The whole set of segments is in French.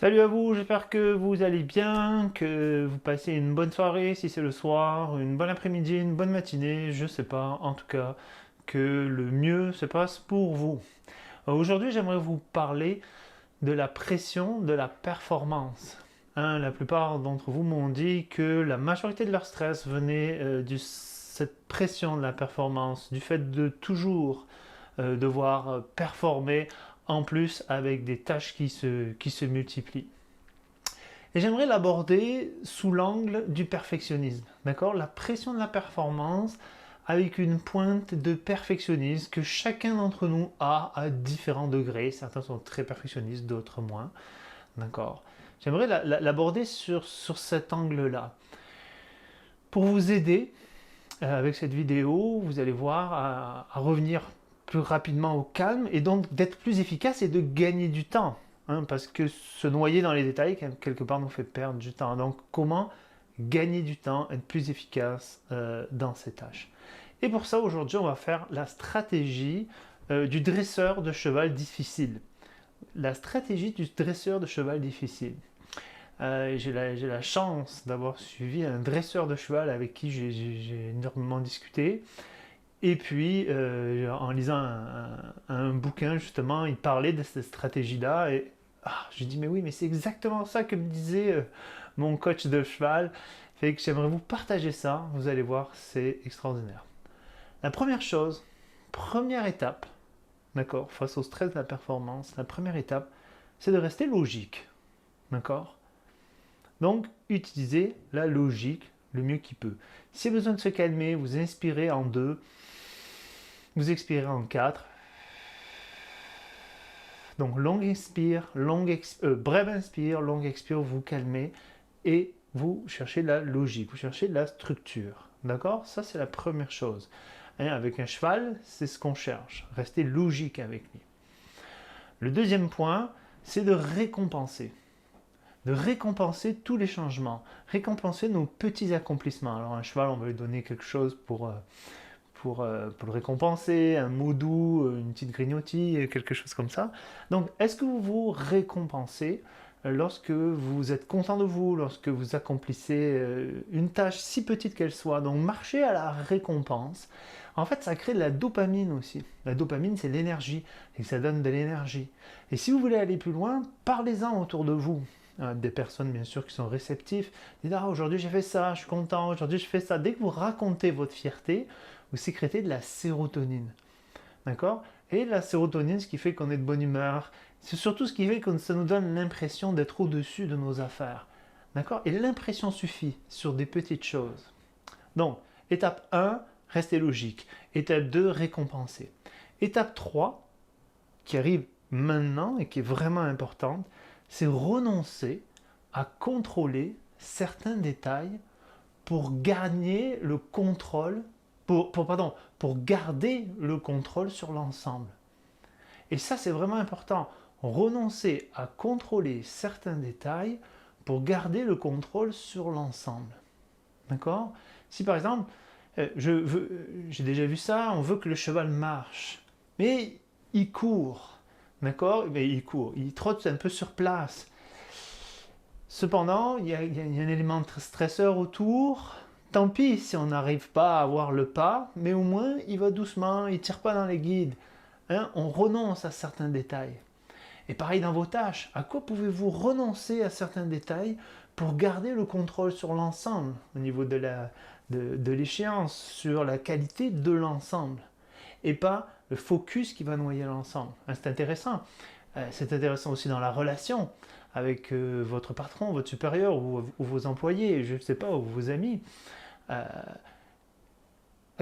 Salut à vous, j'espère que vous allez bien, que vous passez une bonne soirée si c'est le soir, une bonne après-midi, une bonne matinée, je sais pas, en tout cas, que le mieux se passe pour vous. Aujourd'hui, j'aimerais vous parler de la pression de la performance. La plupart d'entre vous m'ont dit que la majorité de leur stress venait de cette pression de la performance, du fait de toujours devoir performer en plus avec des tâches qui se multiplient. Et j'aimerais l'aborder sous l'angle du perfectionnisme, d'accord? La pression de la performance avec une pointe de perfectionnisme que chacun d'entre nous a à différents degrés. Certains sont très perfectionnistes, d'autres moins, d'accord? J'aimerais l'aborder sur cet angle-là. Pour vous aider, avec cette vidéo, vous allez voir à revenir plus rapidement au calme et donc d'être plus efficace et de gagner du temps. Parce que se noyer dans les détails, quelque part, nous fait perdre du temps. Donc, comment gagner du temps, être plus efficace dans ces tâches. Et pour ça, aujourd'hui, on va faire la stratégie du dresseur de cheval difficile. La stratégie du dresseur de cheval difficile. J'ai la chance d'avoir suivi un dresseur de cheval avec qui j'ai énormément discuté. Et puis, en lisant un bouquin, justement, il parlait de cette stratégie-là. Et j'ai dit, mais oui, mais c'est exactement ça que me disait mon coach de cheval. Fait que j'aimerais vous partager ça. Vous allez voir, c'est extraordinaire. La première chose, première étape, d'accord, face au stress de la performance, la première étape, c'est de rester logique. D'accord? Donc, utilisez la logique le mieux qu'il peut. S'il y a besoin de se calmer, vous inspirez en 2, vous expirez en 4. Donc, bref inspire, long expire, vous calmez et vous cherchez la logique, vous cherchez la structure. D'accord? Ça, c'est la première chose. Avec un cheval, c'est ce qu'on cherche. Rester logique avec lui. Le deuxième point, c'est de récompenser. De récompenser tous les changements, récompenser nos petits accomplissements. Alors un cheval, on va lui donner quelque chose pour le récompenser, un mot doux, une petite grignotille, quelque chose comme ça. Donc est-ce que vous vous récompensez lorsque vous êtes content de vous, lorsque vous accomplissez une tâche si petite qu'elle soit? Donc marcher à la récompense. En fait, ça crée de la dopamine aussi. La dopamine, c'est l'énergie, et ça donne de l'énergie. Et si vous voulez aller plus loin, parlez-en autour de vous. Des personnes, bien sûr, qui sont réceptives. Dites, aujourd'hui j'ai fait ça, je suis content, aujourd'hui je fais ça. Dès que vous racontez votre fierté, vous sécrétez de la sérotonine. D'accord? Et la sérotonine, ce qui fait qu'on est de bonne humeur, c'est surtout ce qui fait que ça nous donne l'impression d'être au-dessus de nos affaires. D'accord? Et l'impression suffit sur des petites choses. Donc, étape 1, rester logique. Étape 2, récompenser. Étape 3, qui arrive maintenant et qui est vraiment importante, c'est renoncer à contrôler certains détails pour gagner le contrôle, pour garder le contrôle sur l'ensemble. Et ça, c'est vraiment important. Renoncer à contrôler certains détails pour garder le contrôle sur l'ensemble. D'accord? Si par exemple, j'ai déjà vu ça, on veut que le cheval marche, mais il court. D'accord? Mais il court, il trotte un peu sur place. Cependant, il y a un élément stresseur autour. Tant pis si on n'arrive pas à avoir le pas, mais au moins il va doucement, il ne tire pas dans les guides. On renonce à certains détails. Et pareil dans vos tâches, à quoi pouvez-vous renoncer à certains détails pour garder le contrôle sur l'ensemble, au niveau de l'échéance, sur la qualité de l'ensemble, et pas le focus qui va noyer l'ensemble. C'est intéressant. C'est intéressant aussi dans la relation avec votre patron, votre supérieur ou vos employés, je ne sais pas, ou vos amis. À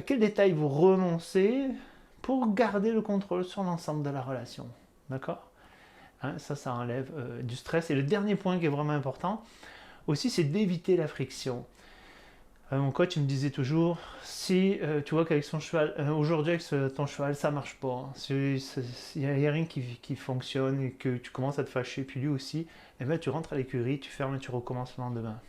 quel détail vous renoncez pour garder le contrôle sur l'ensemble de la relation. D'accord? Ça enlève du stress. Et le dernier point qui est vraiment important aussi, c'est d'éviter la friction. Mon coach me disait toujours, si tu vois qu'avec son cheval, aujourd'hui avec ton cheval, ça marche pas, il n'y a rien qui fonctionne et que tu commences à te fâcher, puis lui aussi, et ben, tu rentres à l'écurie, tu fermes et tu recommences le lendemain.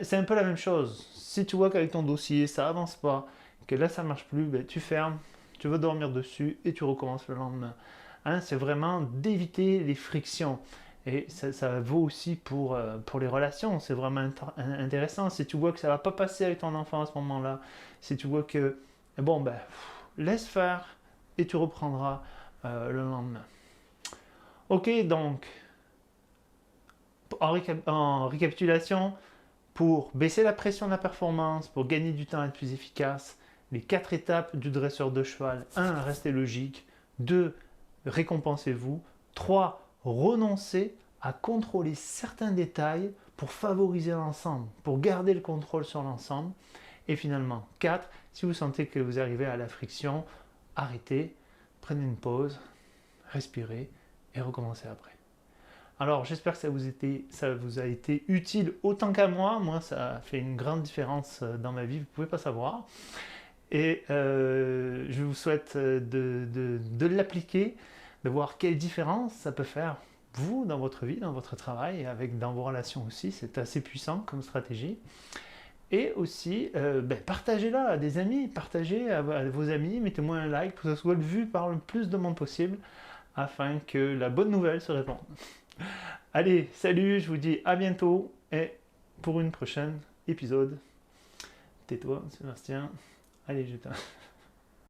C'est un peu la même chose. Si tu vois qu'avec ton dossier, ça avance pas, que là ça marche plus, ben, tu fermes, tu vas dormir dessus et tu recommences le lendemain. C'est vraiment d'éviter les frictions. Et ça vaut aussi pour les relations. C'est vraiment intéressant. Si tu vois que ça ne va pas passer avec ton enfant à ce moment-là, si tu vois que, bon, ben, laisse faire et tu reprendras le lendemain. Ok, donc, en récapitulation, pour baisser la pression de la performance, pour gagner du temps et être plus efficace, les 4 étapes du dresseur de cheval: 1. Restez logique. 2. Récompensez-vous. 3. Renoncez à contrôler certains détails pour favoriser l'ensemble, pour garder le contrôle sur l'ensemble. Et finalement, 4. Si vous sentez que vous arrivez à la friction, arrêtez, prenez une pause, respirez et recommencez après. Alors, j'espère que ça vous a été utile autant qu'à moi. Moi, ça a fait une grande différence dans ma vie, vous ne pouvez pas savoir. Et je vous souhaite de l'appliquer, de voir quelle différence ça peut faire, vous, dans votre vie, dans votre travail, et dans vos relations aussi. C'est assez puissant comme stratégie. Et aussi, partagez-la à des amis, partagez à vos amis, mettez-moi un like pour que ça soit vu par le plus de monde possible, afin que la bonne nouvelle se répande. Allez, salut, je vous dis à bientôt et pour une prochaine épisode. Tais-toi, Sébastien. Allez, je t'en...